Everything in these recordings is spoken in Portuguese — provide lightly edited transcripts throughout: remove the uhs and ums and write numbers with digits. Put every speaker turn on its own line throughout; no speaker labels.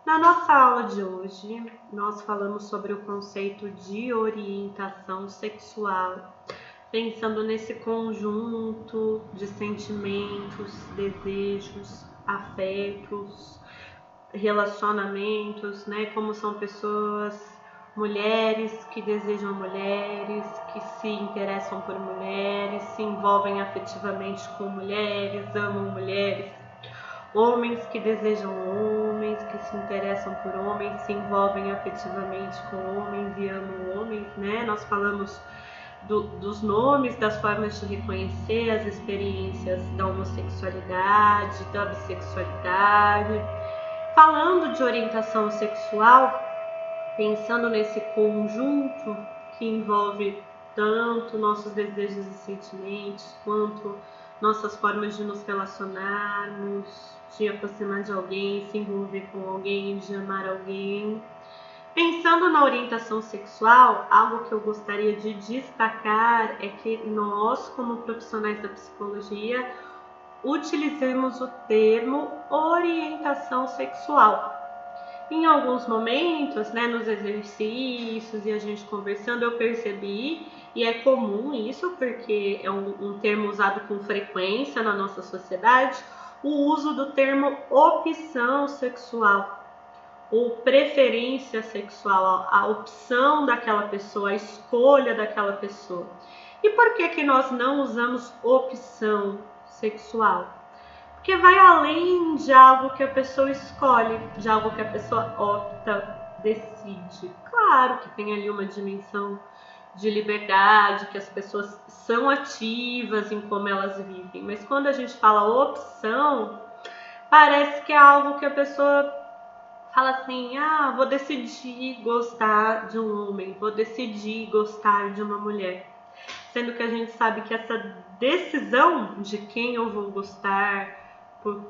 Na nossa aula de hoje, nós falamos sobre o conceito de orientação sexual, pensando nesse conjunto de sentimentos, desejos, afetos, relacionamentos, né? Como são pessoas, mulheres que desejam mulheres, que se interessam por mulheres, se envolvem afetivamente com mulheres, amam mulheres. Homens que desejam homens, que se interessam por homens, se envolvem afetivamente com homens e amam homens, né? Nós falamos dos nomes, das formas de reconhecer as experiências da homossexualidade, da bissexualidade. Falando de orientação sexual, pensando nesse conjunto que envolve tanto nossos desejos e sentimentos, quanto nossas formas de nos relacionarmos, de aproximar de alguém, se envolver com alguém, de amar alguém. Pensando na orientação sexual, algo que eu gostaria de destacar é que nós, como profissionais da psicologia, utilizemos o termo orientação sexual. Em alguns momentos, né, nos exercícios e a gente conversando, eu percebi, e é comum isso porque é um termo usado com frequência na nossa sociedade, o uso do termo opção sexual ou preferência sexual, a opção daquela pessoa, a escolha daquela pessoa. E por que nós não usamos opção sexual? Porque vai além de algo que a pessoa escolhe, de algo que a pessoa opta, decide. Claro que tem ali uma dimensão de liberdade, que as pessoas são ativas em como elas vivem, mas quando a gente fala opção, parece que é algo que a pessoa fala assim, vou decidir gostar de um homem, vou decidir gostar de uma mulher. Sendo que a gente sabe que essa decisão de quem eu vou gostar,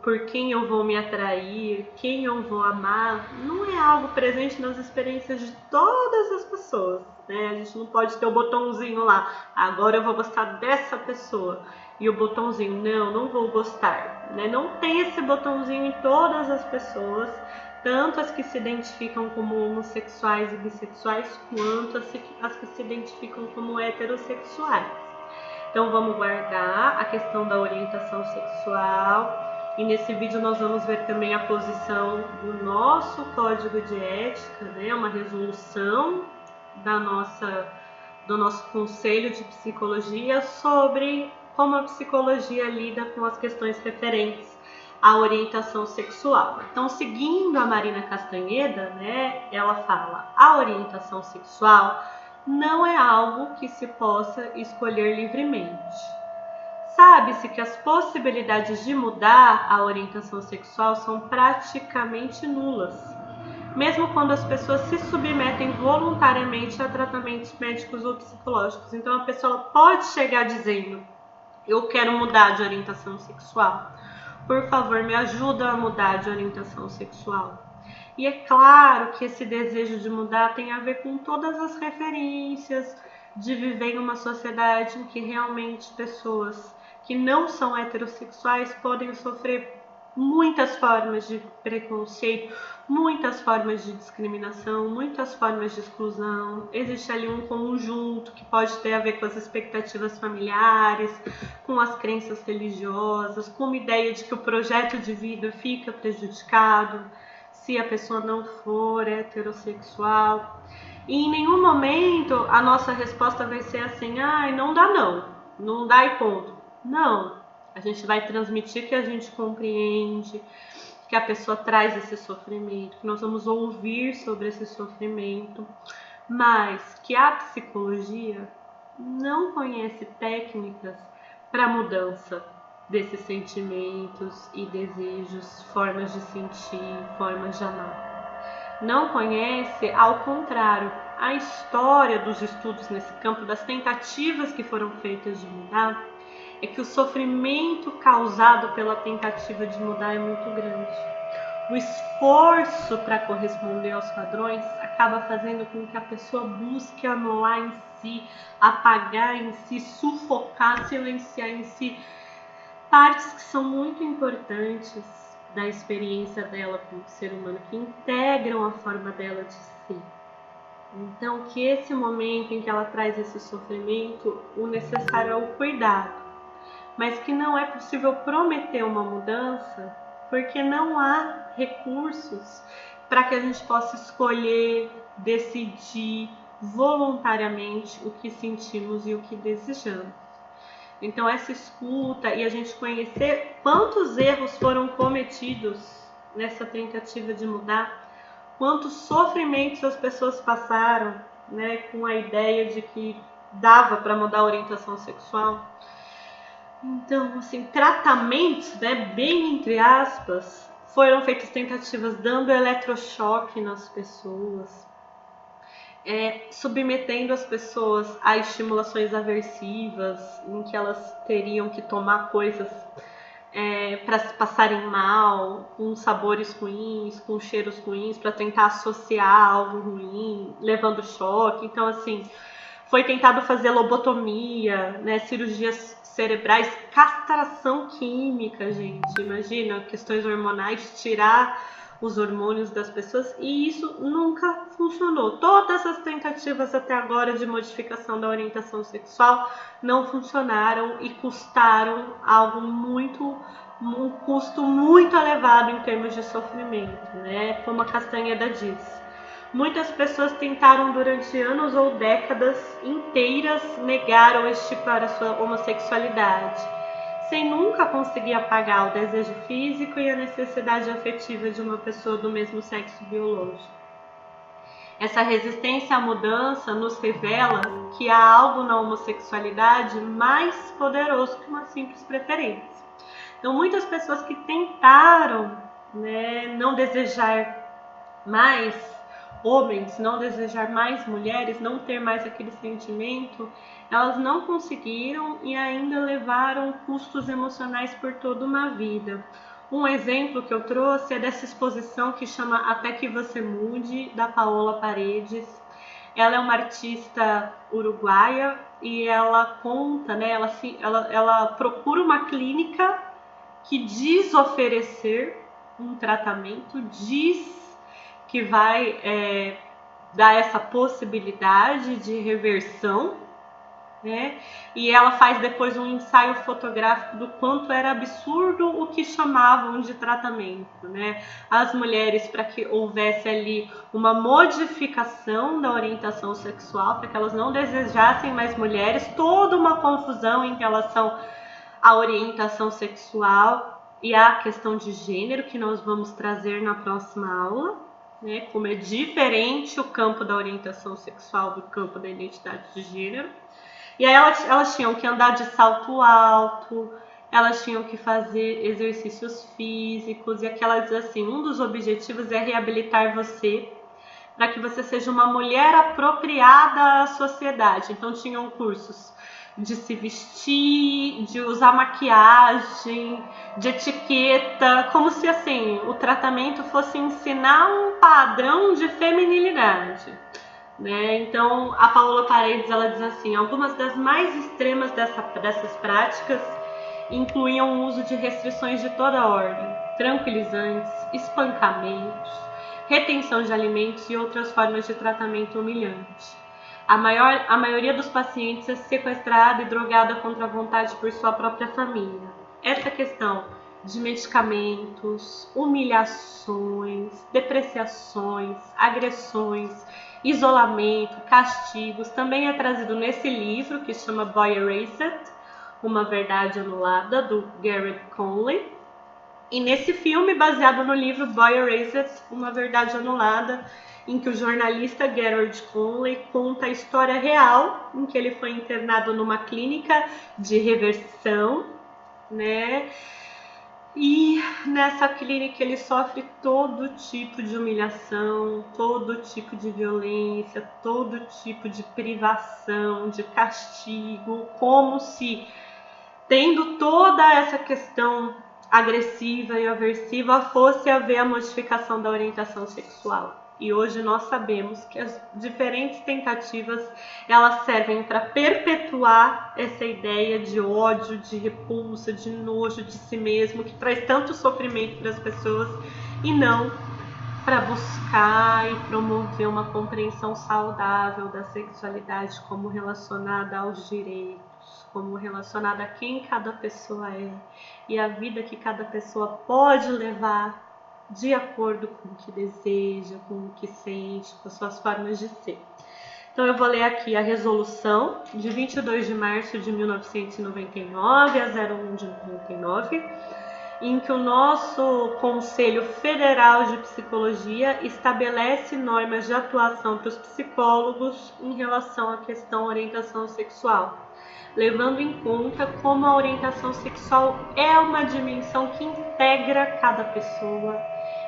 por quem eu vou me atrair, quem eu vou amar, não é algo presente nas experiências de todas as pessoas, né? A gente não pode ter o botãozinho lá, agora eu vou gostar dessa pessoa, e o botãozinho, não vou gostar, né? Não tem esse botãozinho em todas as pessoas, tanto as que se identificam como homossexuais e bissexuais, quanto as que se identificam como heterossexuais. Então vamos guardar a questão da orientação sexual, e nesse vídeo nós vamos ver também a posição do nosso código de ética, né? Uma resolução do nosso conselho de psicologia sobre como a psicologia lida com as questões referentes à orientação sexual. Então, seguindo a Marina Castanheda, né, ela fala: a orientação sexual não é algo que se possa escolher livremente. Sabe-se que as possibilidades de mudar a orientação sexual são praticamente nulas, mesmo quando as pessoas se submetem voluntariamente a tratamentos médicos ou psicológicos. Então a pessoa pode chegar dizendo: eu quero mudar de orientação sexual, por favor me ajuda a mudar de orientação sexual. E é claro que esse desejo de mudar tem a ver com todas as referências de viver em uma sociedade em que realmente pessoas que não são heterossexuais podem sofrer muitas formas de preconceito, muitas formas de discriminação, muitas formas de exclusão. Existe ali um conjunto que pode ter a ver com as expectativas familiares, com as crenças religiosas, com uma ideia de que o projeto de vida fica prejudicado se a pessoa não for heterossexual. E em nenhum momento a nossa resposta vai ser assim: não dá não dá e ponto. Não, a gente vai transmitir que a gente compreende, que a pessoa traz esse sofrimento, que nós vamos ouvir sobre esse sofrimento, mas que a psicologia não conhece técnicas para mudança desses sentimentos e desejos, formas de sentir, formas de amar. Não conhece, ao contrário, a história dos estudos nesse campo, das tentativas que foram feitas de mudar, é que o sofrimento causado pela tentativa de mudar é muito grande. O esforço para corresponder aos padrões acaba fazendo com que a pessoa busque anular em si, apagar em si, sufocar, silenciar em si partes que são muito importantes da experiência dela como ser humano, que integram a forma dela de ser. Então, que esse momento em que ela traz esse sofrimento, o necessário é o cuidado, mas que não é possível prometer uma mudança, porque não há recursos para que a gente possa escolher, decidir voluntariamente o que sentimos e o que desejamos. Então, essa escuta e a gente conhecer quantos erros foram cometidos nessa tentativa de mudar, quantos sofrimentos as pessoas passaram, né, com a ideia de que dava para mudar a orientação sexual. Então, assim, tratamentos, né, bem entre aspas, foram feitas tentativas dando eletrochoque nas pessoas, submetendo as pessoas a estimulações aversivas, em que elas teriam que tomar coisas para se passarem mal, com sabores ruins, com cheiros ruins, para tentar associar algo ruim, levando choque. Então, assim, foi tentado fazer lobotomia, né, cirurgias cerebrais, castração química, gente. Imagina, questões hormonais, tirar os hormônios das pessoas, e isso nunca funcionou. Todas as tentativas até agora de modificação da orientação sexual não funcionaram e custaram algo um custo muito elevado em termos de sofrimento, né? Como a Castanheda diz. Muitas pessoas tentaram durante anos ou décadas inteiras negar ou estipar a sua homossexualidade, sem nunca conseguir apagar o desejo físico e a necessidade afetiva de uma pessoa do mesmo sexo biológico. Essa resistência à mudança nos revela que há algo na homossexualidade mais poderoso que uma simples preferência. Então, muitas pessoas que tentaram, né, não desejar mais homens, não desejar mais mulheres, não ter mais aquele sentimento, elas não conseguiram e ainda levaram custos emocionais por toda uma vida. Um exemplo que eu trouxe é dessa exposição que chama Até que Você Mude, da Paola Paredes. Ela é uma artista uruguaia e ela conta, né, ela procura uma clínica que diz oferecer um tratamento, diz que vai dar essa possibilidade de reversão, né? E ela faz depois um ensaio fotográfico do quanto era absurdo o que chamavam de tratamento, né? As mulheres, para que houvesse ali uma modificação da orientação sexual, para que elas não desejassem mais mulheres, toda uma confusão em relação à orientação sexual e à questão de gênero, que nós vamos trazer na próxima aula, né? Como é diferente o campo da orientação sexual do campo da identidade de gênero. E aí elas tinham que andar de salto alto, elas tinham que fazer exercícios físicos, e aquelas, assim, um dos objetivos é reabilitar você para que você seja uma mulher apropriada à sociedade. Então tinham cursos de se vestir, de usar maquiagem, de etiqueta, como se, assim, o tratamento fosse ensinar um padrão de feminilidade, né? Então, a Paola Paredes, ela diz assim: algumas das mais extremas dessas práticas incluíam o uso de restrições de toda ordem, tranquilizantes, espancamentos, retenção de alimentos e outras formas de tratamento humilhante. A maioria dos pacientes é sequestrada e drogada contra a vontade por sua própria família. Essa questão de medicamentos, humilhações, depreciações, agressões, isolamento, castigos, também é trazido nesse livro que se chama Boy Erased, Uma Verdade Anulada, do Gerard Conley. E nesse filme, baseado no livro Boy Erased, Uma Verdade Anulada, em que o jornalista Gerard Conley conta a história real em que ele foi internado numa clínica de reversão, né? E nessa clínica ele sofre todo tipo de humilhação, todo tipo de violência, todo tipo de privação, de castigo, como se, tendo toda essa questão agressiva e aversiva, fosse haver a modificação da orientação sexual. E hoje nós sabemos que as diferentes tentativas, elas servem para perpetuar essa ideia de ódio, de repulsa, de nojo de si mesmo, que traz tanto sofrimento para as pessoas, e não para buscar e promover uma compreensão saudável da sexualidade como relacionada aos direitos, como relacionada a quem cada pessoa é e a vida que cada pessoa pode levar de acordo com o que deseja, com o que sente, com as suas formas de ser. Então eu vou ler aqui a resolução de 22 de março de 1999, a 01 de 99, em que o nosso Conselho Federal de Psicologia estabelece normas de atuação para os psicólogos em relação à questão orientação sexual, levando em conta como a orientação sexual é uma dimensão que integra cada pessoa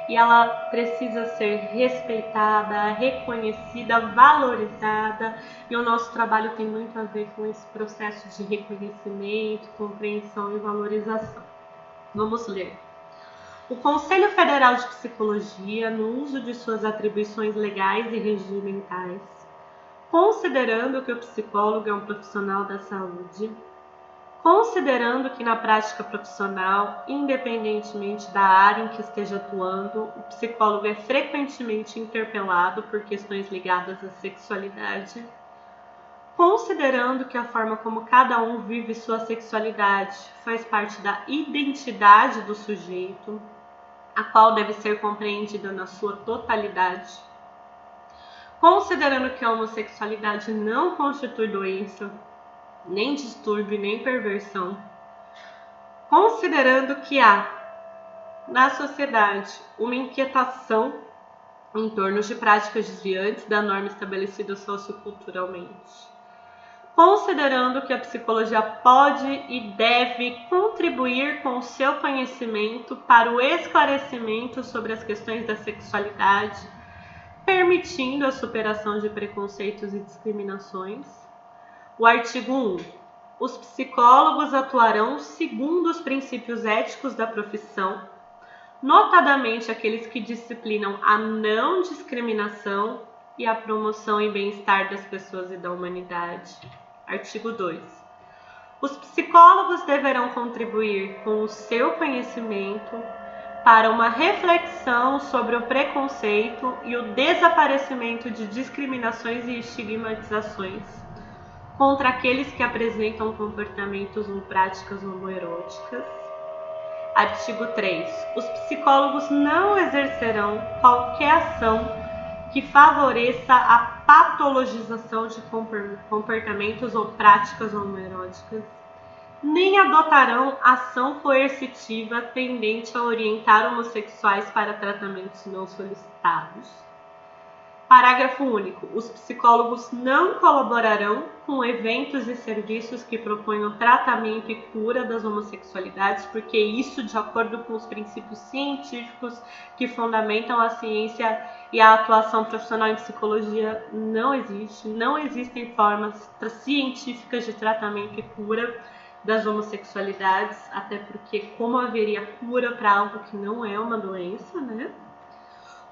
e ela precisa ser respeitada, reconhecida, valorizada, e o nosso trabalho tem muito a ver com esse processo de reconhecimento, compreensão e valorização. Vamos ler. O Conselho Federal de Psicologia, no uso de suas atribuições legais e regimentais, considerando que o psicólogo é um profissional da saúde, considerando que na prática profissional, independentemente da área em que esteja atuando, o psicólogo é frequentemente interpelado por questões ligadas à sexualidade, considerando que a forma como cada um vive sua sexualidade faz parte da identidade do sujeito, a qual deve ser compreendida na sua totalidade, considerando que a homossexualidade não constitui doença, nem distúrbio, nem perversão, considerando que há, na sociedade, uma inquietação em torno de práticas desviantes da norma estabelecida socioculturalmente, considerando que a psicologia pode e deve contribuir com o seu conhecimento para o esclarecimento sobre as questões da sexualidade, permitindo a superação de preconceitos e discriminações. O artigo 1. Os psicólogos atuarão segundo os princípios éticos da profissão, notadamente aqueles que disciplinam a não discriminação e a promoção e bem-estar das pessoas e da humanidade. Artigo 2. Os psicólogos deverão contribuir com o seu conhecimento para uma reflexão sobre o preconceito e o desaparecimento de discriminações e estigmatizações contra aqueles que apresentam comportamentos ou práticas homoeróticas. Artigo 3. Os psicólogos não exercerão qualquer ação que favoreça a patologização de comportamentos ou práticas homoeróticas, nem adotarão ação coercitiva tendente a orientar homossexuais para tratamentos não solicitados. Parágrafo único. Os psicólogos não colaborarão com eventos e serviços que proponham tratamento e cura das homossexualidades, porque isso, de acordo com os princípios científicos que fundamentam a ciência e a atuação profissional em psicologia, não existe. Não existem formas científicas de tratamento e cura das homossexualidades, até porque como haveria cura para algo que não é uma doença, né?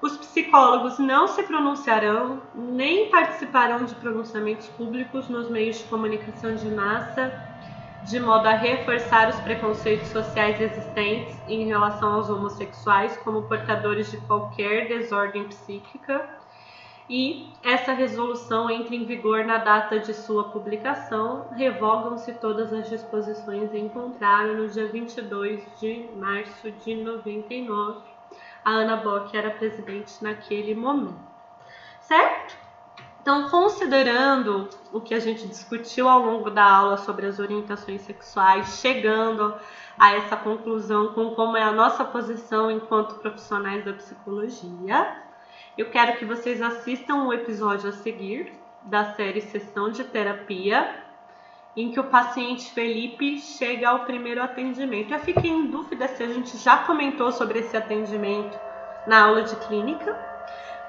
Os psicólogos não se pronunciarão nem participarão de pronunciamentos públicos nos meios de comunicação de massa, de modo a reforçar os preconceitos sociais existentes em relação aos homossexuais como portadores de qualquer desordem psíquica. E essa resolução entra em vigor na data de sua publicação. Revogam-se todas as disposições em contrário no dia 22 de março de 99. A Ana Bock era presidente naquele momento, certo? Então, considerando o que a gente discutiu ao longo da aula sobre as orientações sexuais, chegando a essa conclusão com como é a nossa posição enquanto profissionais da psicologia, eu quero que vocês assistam o episódio a seguir da série Sessão de Terapia, em que o paciente Felipe chega ao primeiro atendimento. Eu fiquei em dúvida se a gente já comentou sobre esse atendimento na aula de clínica,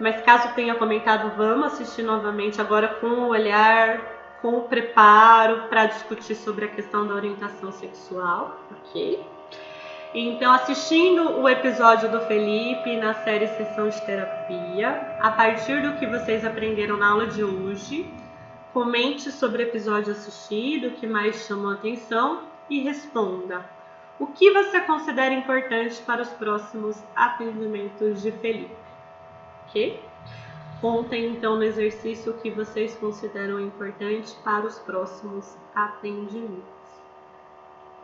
mas caso tenha comentado, vamos assistir novamente agora com o olhar, com o preparo para discutir sobre a questão da orientação sexual, ok? Então, assistindo o episódio do Felipe na série Sessão de Terapia, a partir do que vocês aprenderam na aula de hoje, comente sobre o episódio assistido, o que mais chamou a atenção e responda o que você considera importante para os próximos atendimentos de Felipe, ok? Contem então no exercício o que vocês consideram importante para os próximos atendimentos.